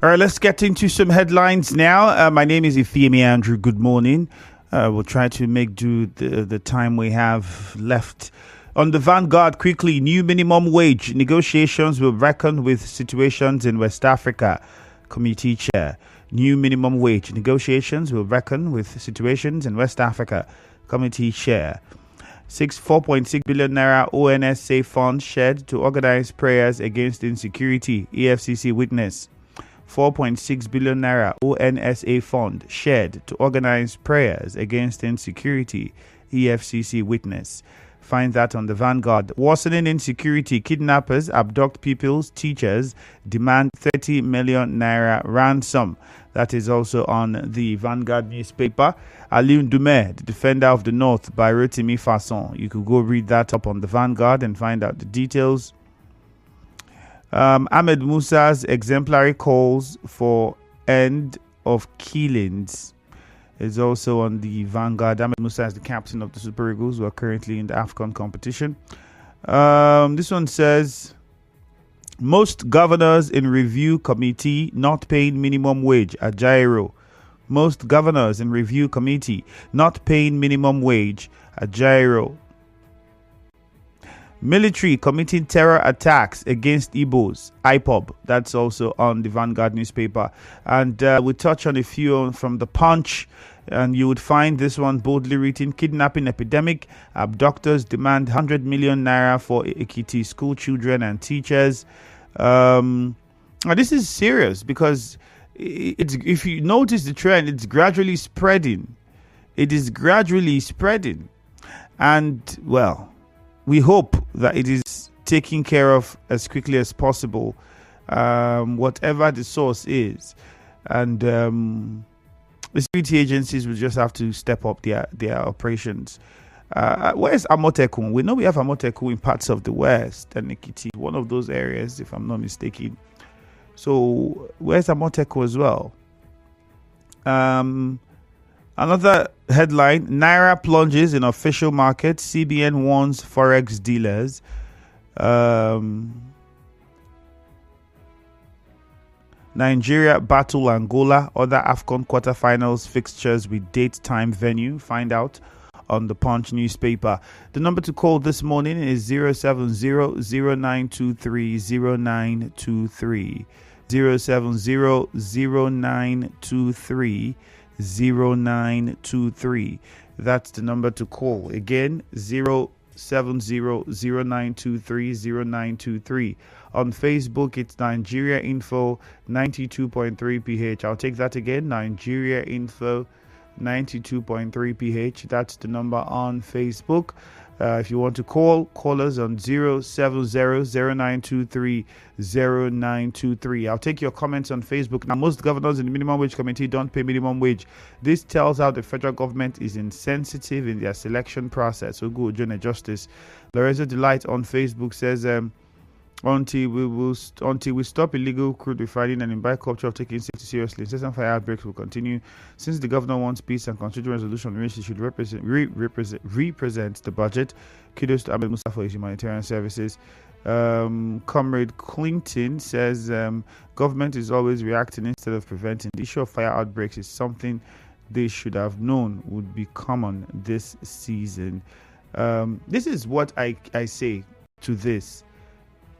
All right, let's get into some headlines now. My name is Ifeami Andrew. Good morning. We'll try to make do the time we have left. On the Vanguard, quickly, new minimum wage negotiations will reckon with situations in West Africa. Committee chair. New minimum wage negotiations will reckon with situations in West Africa. Committee chair. 4.6 billion naira ONSA fund shared to organize prayers against insecurity. EFCC witness. 4.6 billion naira ONSA fund shared to organize prayers against insecurity. EFCC witness. Find that on the Vanguard. Worsening insecurity. Kidnappers abduct pupils. Teachers demand 30 million naira ransom. That is also on the Vanguard newspaper. Aliou Ndume, the defender of the North, by Rotimi Fasson. You could go read that up on the Vanguard and find out the details. Ahmed Musa's exemplary calls for end of killings is also on the Vanguard. Ahmed Musa is the captain of the Super Eagles, who are currently in the AFCON competition. This one says, most governors in review committee not paying minimum wage at Jairo. Most governors in review committee not paying minimum wage at Jairo. Military committing terror attacks against Igbos. IPOB. That's also on the Vanguard newspaper. And we touch on a few from the Punch. And you would find this one boldly written: kidnapping epidemic. Abductors demand 100 million naira for Ekiti school children and teachers. Now this is serious because it's, if you notice the trend, it's gradually spreading. It is gradually spreading. And, well, we hope that it is taken care of as quickly as possible, whatever the source is. And the security agencies will just have to step up their operations. Where's Amotekun? We know we have Amotekun in parts of the West and Ekiti, one of those areas, if I'm not mistaken. So where's Amotekun as well? Another headline: Naira plunges in official market. CBN warns forex dealers. Nigeria battle Angola. Other AFCON quarterfinals fixtures with date, time, venue. Find out on the Punch newspaper. The number to call this morning is 070-0923-0923. 070-0923-0923. That's the number to call. Again, 070-0923-0923. On Facebook, it's Nigeria Info 92.3 PH. I'll take that again. Nigeria Info 92.3 PH. That's the number on Facebook. If you want to call us on 070-0923-0923. I'll take your comments on Facebook. Now, most governors in the minimum wage committee don't pay minimum wage. This tells how the federal government is insensitive in their selection process. So good, John Justice. Lorenzo Delight on Facebook says, until we stop illegal crude refining and imbibe culture of taking safety seriously, incessant fire outbreaks will continue. Since the governor wants peace and constitutional resolution, which he should represent the budget. Kudos to Ahmed Musa for his humanitarian services. Comrade Clinton says government is always reacting instead of preventing. The issue of fire outbreaks is something they should have known would be common this season. This is what I say to this.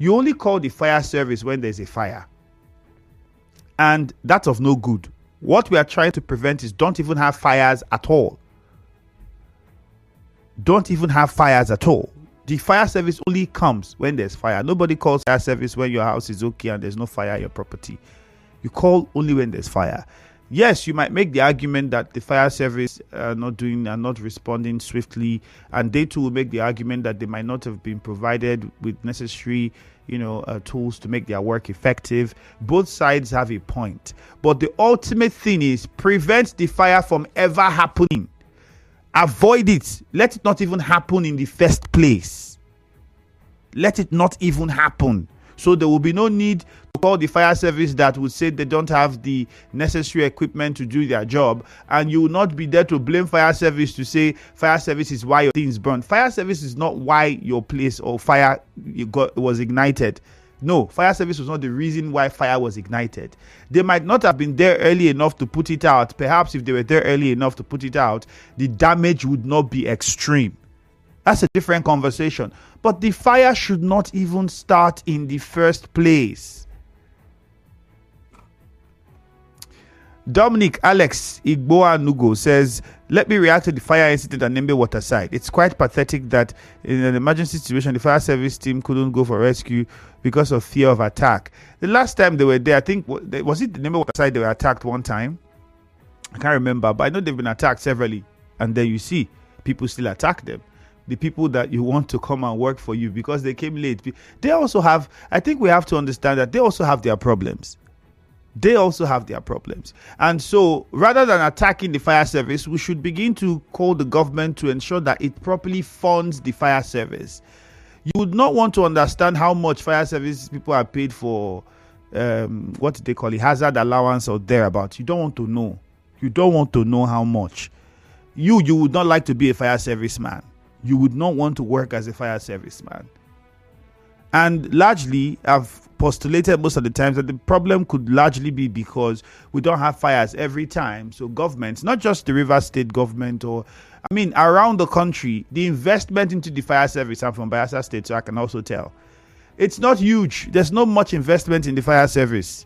You only call the fire service when there's a fire. And that's of no good. What we are trying to prevent is don't even have fires at all. Don't even have fires at all. The fire service only comes when there's fire. Nobody calls fire service when your house is okay and there's no fire in your property. You call only when there's fire. Yes, you might make the argument that the fire service are not responding swiftly, and they too will make the argument that they might not have been provided with necessary, tools to make their work effective. Both sides have a point, but the ultimate thing is prevent the fire from ever happening. Avoid it. Let it not even happen in the first place. Let it not even happen. So there will be no need to call the fire service that would say they don't have the necessary equipment to do their job, and you will not be there to blame fire service to say fire service is why your things burned. Fire service is not why your place or fire was ignited. No, fire service was not the reason why fire was ignited. They might not have been there early enough to put it out. Perhaps if they were there early enough to put it out, the damage would not be extreme. That's a different conversation. But the fire should not even start in the first place. Dominic Alex Igboa Nugo says, let me react to the fire incident at Nembe Waterside. It's quite pathetic that in an emergency situation, the fire service team couldn't go for rescue because of fear of attack. The last time they were there, I think, was it the Nembe Waterside they were attacked one time? I can't remember, but I know they've been attacked severally. And then you see people still attack them. The people that you want to come and work for you because they came late. They also have, I think we have to understand that they also have their problems. They also have their problems. And so rather than attacking the fire service, we should begin to call the government to ensure that it properly funds the fire service. You would not want to understand how much fire service people are paid for, what do they call it, hazard allowance or thereabouts. You don't want to know. You don't want to know how much. You would not like to be a fire service man. You would not want to work as a fire service man. And largely, I've postulated most of the times that the problem could largely be because we don't have fires every time. So governments, not just the Rivers State government around the country, the investment into the fire service, I'm from Bayelsa State, so I can also tell. It's not huge. There's not much investment in the fire service.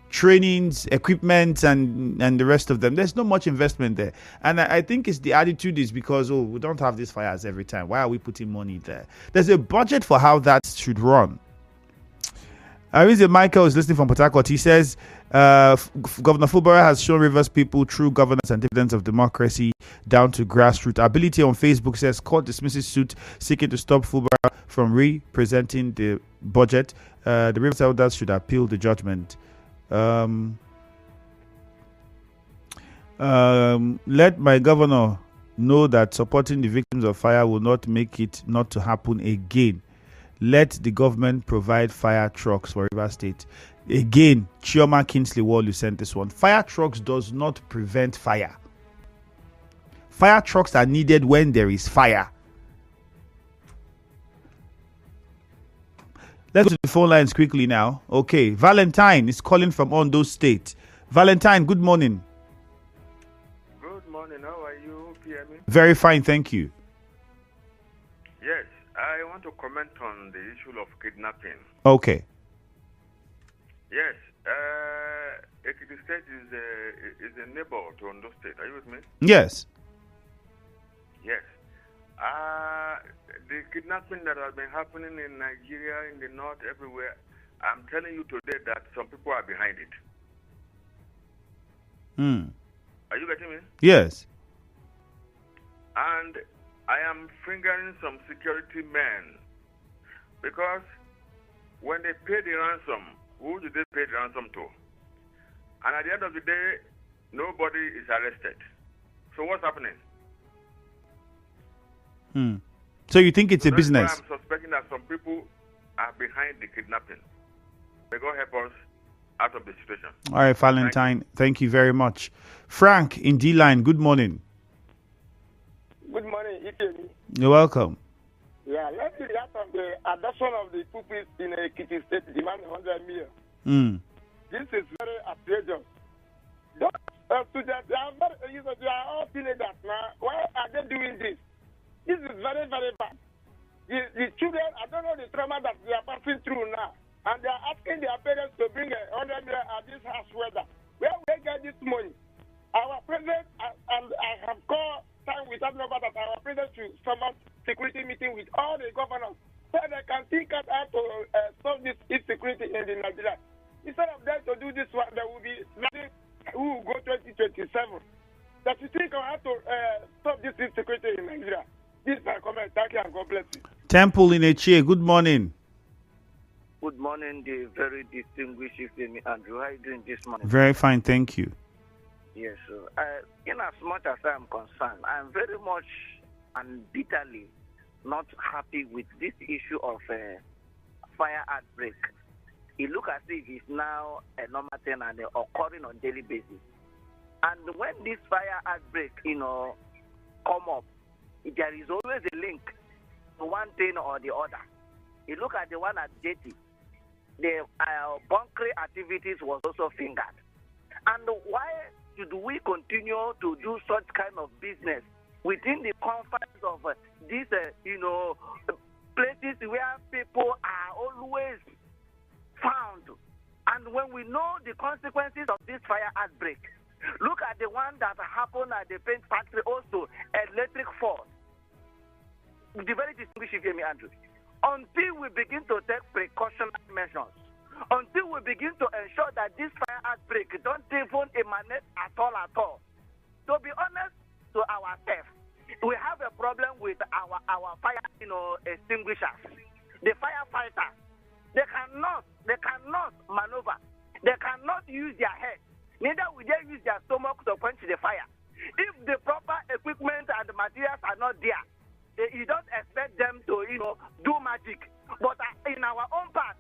Trainings, equipment, and the rest of them. There's not much investment there. And I think it's the attitude is because, we don't have these fires every time. Why are we putting money there? There's a budget for how that should run. Arinze Michael is listening from Port Harcourt. He says, Governor Fubara has shown Rivers people true governance and dividends of democracy down to grassroots. Ability on Facebook says, court dismisses suit seeking to stop Fubara from representing the budget. The Rivers elders should appeal the judgment. Let my governor know that supporting the victims of fire will not make it not to happen again. Let the government provide fire trucks for River State. Again, Chioma Kingsley Wall, you sent this one. Fire trucks does not prevent fire. Fire trucks are needed when there is fire. Let's go to the phone lines quickly now. Okay, Valentine is calling from Ondo State. Valentine, good morning. Good morning. How are you, PME? Very fine, thank you. Yes, I want to comment on the issue of kidnapping. Okay. Yes, Ekiti State is a neighbor to Ondo State. Are you with me? Yes. Yes. The kidnapping that has been happening in Nigeria, in the north, everywhere, I'm telling you today that some people are behind it. Are you getting me? Yes. And I am fingering some security men because when they pay the ransom, who do they pay the ransom to? And at the end of the day, nobody is arrested. So what's happening? So you think it's a business? I'm suspecting that some people are behind the kidnapping. May God help us out of the situation. All right, Valentine, thank you very much. Frank in D-Line, good morning. Good morning, Ikemi. You're welcome. Yeah, let's react on the adoption of the pupils in Ekiti State demanding 100 million. This is very outrageous. Those students, they are all teenagers now. Why are they doing this? This is very, very bad. The children, I don't know the trauma that they are passing through now. And they are asking their parents to bring 100 million at this harsh weather. Where will they get this money? Our president, and I have called time without number that our president should summon security meeting with all the governors so they can think out how to solve this insecurity in the Nigeria. Instead of them to do this one, there will be nothing who will go 2027. That you think on how to stop this insecurity in Nigeria. This is my comment. Thank you and God bless you. Temple in Echie, good morning. Good morning, the very distinguished Ifemi Andrew. How are you doing this morning? Very fine, thank you. Yes, sir. In as much as I am concerned, I am very much and bitterly not happy with this issue of fire outbreak. It looks as if it's now a normal thing and occurring on daily basis. And when this fire outbreak, come up, there is always a link to one thing or the other. You look at the one at Jetty. the bunkering activities was also fingered. And why should we continue to do such kind of business within the confines of these, places where people are always found? And when we know the consequences of this fire outbreak, look at the one that happened at the paint factory, also electric fault. The very distinguished Femi Andrew. Until we begin to take precautionary measures, until we begin to ensure that this fire outbreak don't even emanate at all. To be honest to ourselves, we have a problem with our fire, extinguishers. The firefighters, they cannot maneuver. They cannot use their head. Neither will they use their stomach to quench the fire. If the proper equipment and the materials are not there, you don't expect them to, do magic. But in our own part,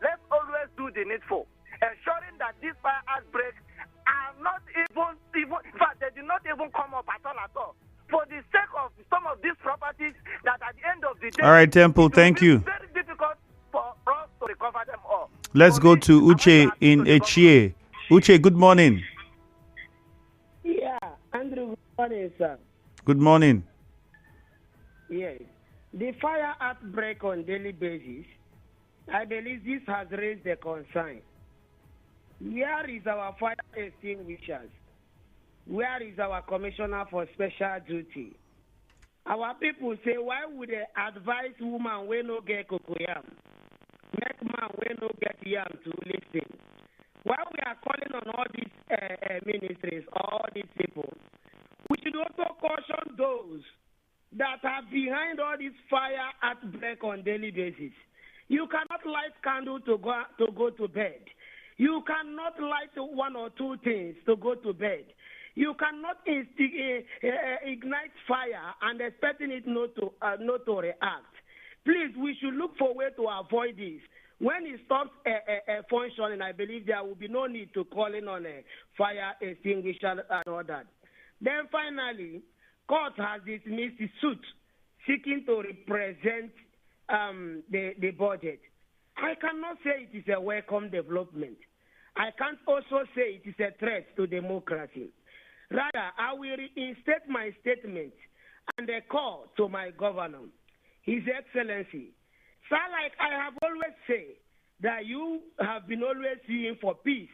let's always do the needful, ensuring that these fire outbreaks are not even, in fact, they do not even come up at all. For the sake of some of these properties that at the end of the day... All right, Temple, thank you. It's very difficult for us to recover them all. Let's go to Uche in Echie. Uche, good morning. Yeah, Andrew, good morning, sir. Good morning. Yes. The fire outbreak on daily basis, I believe this has raised a concern. Where is our fire extinguishers? Where is our commissioner for special duty? Our people say, why would they advise woman when no get cocoyam? Make man when no get yam to listen? While we are calling on all these ministries, all these people, we should also caution those that are behind all this fire outbreak on daily basis. You cannot light candle to go to bed. You cannot light one or two things to go to bed. You cannot ignite fire and expecting it not to react. Please, we should look for a way to avoid this. When it stops functioning, I believe there will be no need to call in on a fire extinguisher and all that. Then finally, court has dismissed the suit seeking to represent the budget. I cannot say it is a welcome development. I can't also say it is a threat to democracy. Rather, I will reinstate my statement and a call to my governor, His Excellency. Sir, like I have always said, that you have been always seeing for peace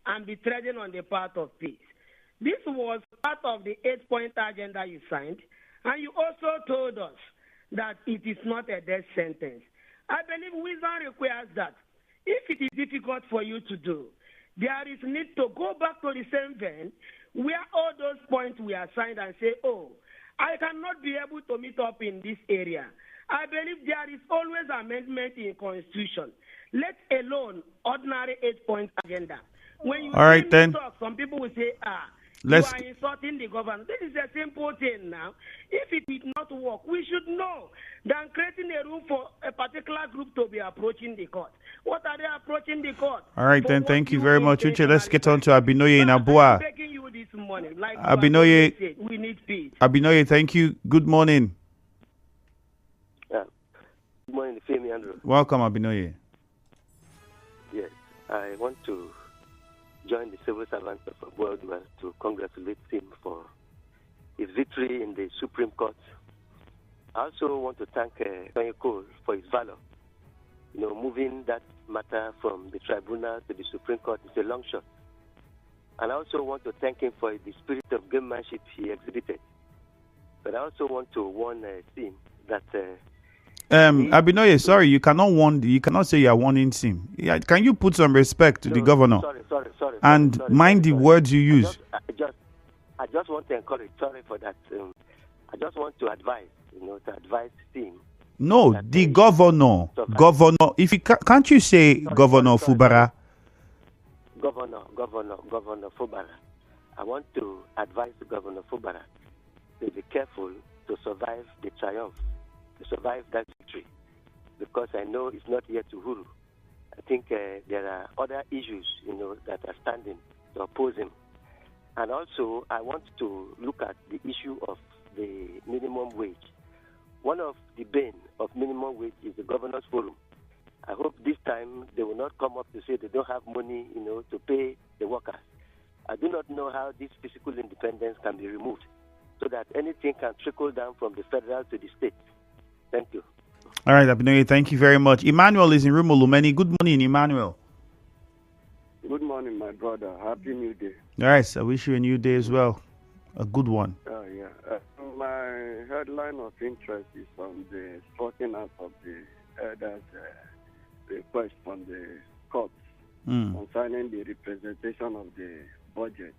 and be treading on the path of peace. This was part of the 8-point agenda you signed, and you also told us that it is not a death sentence. I believe wisdom requires that if it is difficult for you to do, there is need to go back to the same vein where all those points were signed and say, oh, I cannot be able to meet up in this area. I believe there is always amendment in Constitution, let alone ordinary 8-point agenda. When you all right, then. talk, some people will say, you are insulting the government. This is a simple thing now. If it did not work, we should know than creating a room for a particular group to be approaching the court. What are they approaching the court? All right, then. Thank you very much, Uche. Let's get on to Abinoye in Abua. I'm begging you this morning. Like Abinoye, said, we need peace. Abinoye, thank you. Good morning. Yeah. Good morning, Femi Andrew. Welcome, Abinoye. Yes, I want to join the civil servants of Worldwide to congratulate him for his victory in the Supreme Court. I also want to thank Tony Cole for his valor. Moving that matter from the tribunal to the Supreme Court is a long shot. And I also want to thank him for the spirit of gamemanship he exhibited. But I also want to warn him that... Abinoye, sorry, you cannot say you are warning him. Yeah, can you put some respect to the governor? Sorry. And mind the words you use. I just want to encourage, sorry for that. I just want to advise, to advise him. No, the governor. Governor, if you can't you say Governor Fubara? Governor Fubara. I want to advise Governor Fubara to be careful to survive the triumph, to survive that victory, because I know it's not yet Uhuru. I think there are other issues, that are standing to oppose him. And also, I want to look at the issue of the minimum wage. One of the bane of minimum wage is the Governors Forum. I hope this time they will not come up to say they don't have money, to pay the workers. I do not know how this physical independence can be removed so that anything can trickle down from the federal to the state. Thank you. All right, Abinoye, thank you very much. Emmanuel is in Rumolumeni. Good morning, Emmanuel. Good morning, my brother. Happy New Day. All right, I wish you a new day as well. A good one. Yeah. My headline of interest is on the sorting out of the elders' request from the courts concerning the representation of the budget.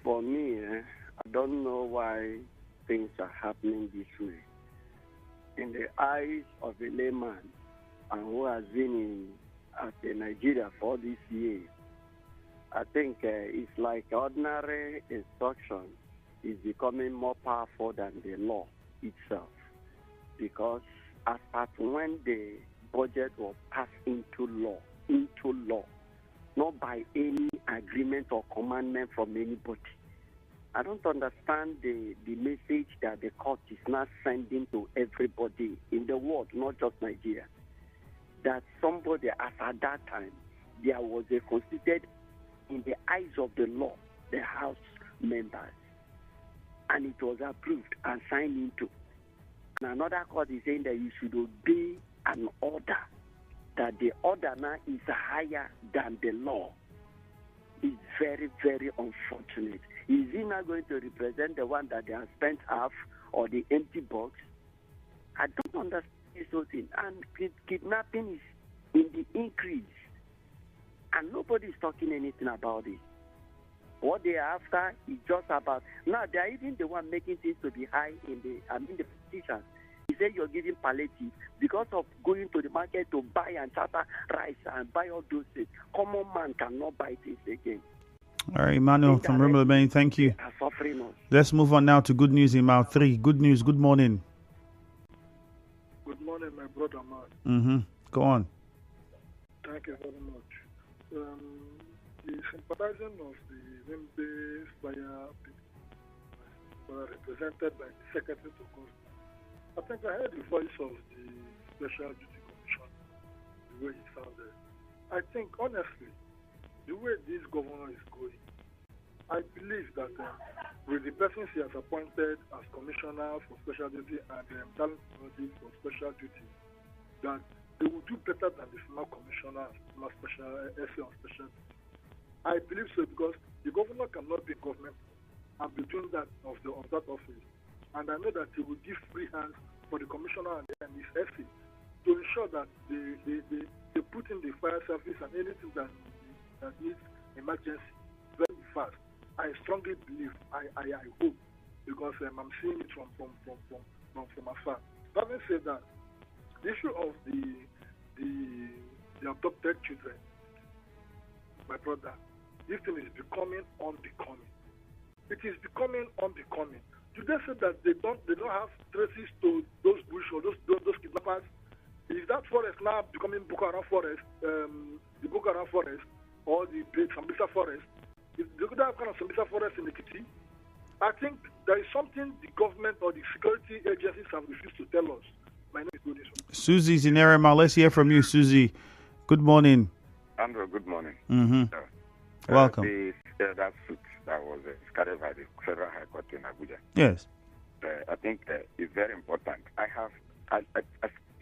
For me, I don't know why things are happening this way. In the eyes of a layman and who has been in Nigeria for this year, I think it's like ordinary instruction is becoming more powerful than the law itself. Because as at when the budget was passed into law, not by any agreement or commandment from anybody, I don't understand the message that the court is now sending to everybody in the world, not just Nigeria, that somebody, as at that time, there was a considered in the eyes of the law, the House members, and it was approved and signed into. And another court is saying that you should obey an order, that the order now is higher than the law. It's very, very unfortunate. Is he not going to represent the one that they have spent half or the empty box? I don't understand this whole thing. And kidnapping is in the increase. And nobody is talking anything about it. What they are after is just about, now they are even the one making things to be high in the petitions. He said you're giving palliative because of going to the market to buy and charter rice and buy all those things. Common man cannot buy things again. All right, Emmanuel from Rumolumeni, thank you. Let's move on now to good news in Mount 3. Good news, good morning. Good morning, my brother Mark. Go on. Thank you very much. The sympathizing of the Wembe fire were represented by the Secretary to Government. I think I heard the voice of the Special Duty Commission, the way he sounded. I think, honestly, the way this governor is going, I believe that with the persons he has appointed as commissioner for special duty and talent technology for special duty, that they will do better than the former commissioner on special duty. I believe so because the governor cannot be in government and be doing that of that office. And I know that he will give free hands for the commissioner and his SC to ensure that they put in the fire service and anything that needs emergency very fast. I strongly believe, I hope, because I'm seeing it from afar. Having said that, the issue of the adopted children, my brother, this thing is becoming unbecoming. It is becoming unbecoming. Do they say that they don't have traces to those bush or those kidnappers? Is that forest now becoming Boko Haram forest, the Boko Haram forest, or the Sambisa forest? Is they could have kind of Sambisa forest in Ekiti? I think there is something the government or the security agencies have refused to tell us. My name is Godis. Susie's in Erema. Let's hear from you, Susie. Good morning. Andrew, good morning. Welcome. That suit that was carried by the Federal High Court in Abuja. Yes. I think it's very important.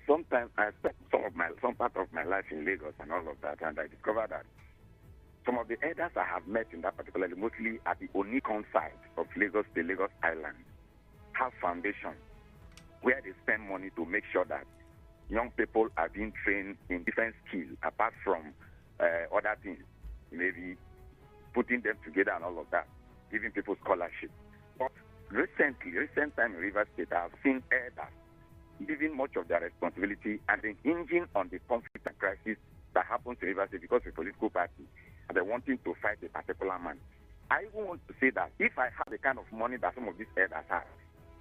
Sometimes I spent some part of my life in Lagos and all of that, and I discovered that some of the elders I have met in that particularly, mostly at the Onikon side of Lagos, the Lagos Island, have foundations where they spend money to make sure that young people are being trained in different skills apart from other things, maybe putting them together and all of that, giving people scholarship. But recent time in Rivers State, I have seen elders giving much of their responsibility and then hinging on the conflict and crisis that happens in Rivers State because of a political party and they're wanting to fight a particular man. I even want to say that if I have the kind of money that some of these elders have,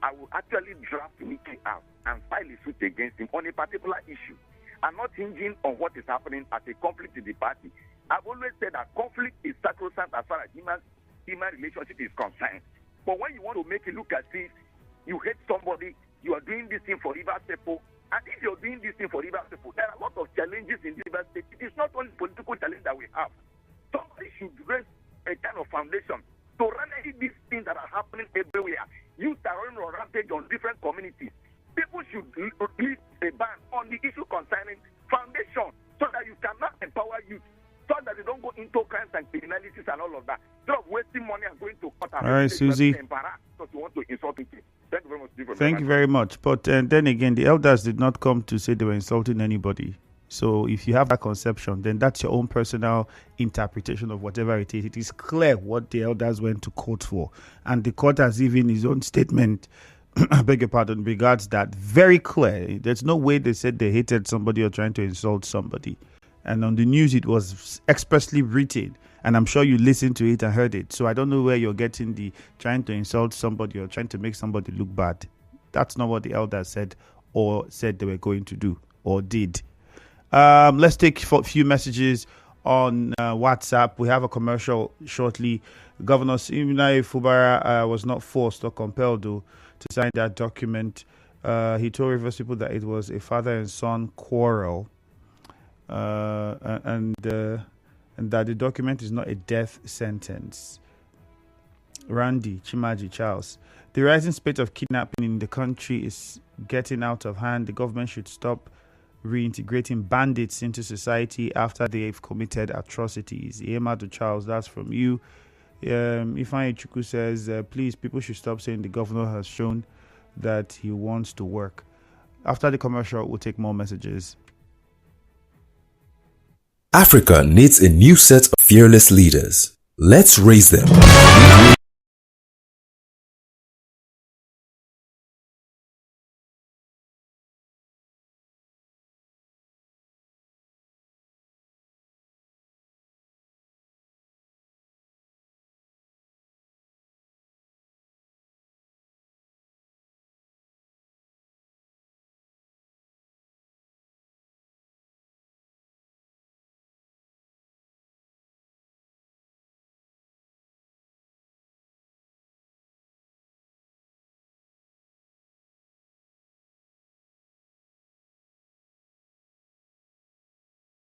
I will actually draft Nikki out and file a suit against him on a particular issue and not hinging on what is happening as a conflict in the party. I've always said that conflict is sacrosanct as far as human relationship is concerned. But when you want to make it look as if you hate somebody, you are doing this thing for Rivers people, And if you're doing this thing for River people, there are a lot of challenges in the River State. It is not only political challenge that we have. Somebody should raise a kind of foundation to remedy these things that are happening everywhere. Youth are running on rampage on different communities. People should lead a ban on the issue concerning foundation so that you cannot empower youth, so that they don't go into crimes and criminalities and all of that. Instead of wasting money and going to court. All right, Susie. Because you want to insult people. Thank you very much. Thank you very much. But then again, the elders did not come to say they were insulting anybody. So if you have that conception, then that's your own personal interpretation of whatever it is. It is clear what the elders went to court for. And the court has even his own statement, I beg your pardon, regards that very clear. There's no way they said they hated somebody or trying to insult somebody. And on the news, it was expressly written. And I'm sure you listened to it and heard it. So I don't know where you're getting the trying to insult somebody or trying to make somebody look bad. That's not what the elders said or said they were going to do or did. Let's take a few messages on WhatsApp. We have a commercial shortly. Governor Siminalayi Fubara was not forced or compelled to sign that document. He told Rivers people that it was a father and son quarrel, and that the document is not a death sentence. Randy Chimaji Charles. The rising spate of kidnapping in the country is getting out of hand. The government should stop reintegrating bandits into society after they've committed atrocities. Emadu Charles, that's from you. Ifeanyi Chukwu says, please, people should stop saying the governor has shown that he wants to work. After the commercial, we'll take more messages. Africa needs a new set of fearless leaders. Let's raise them.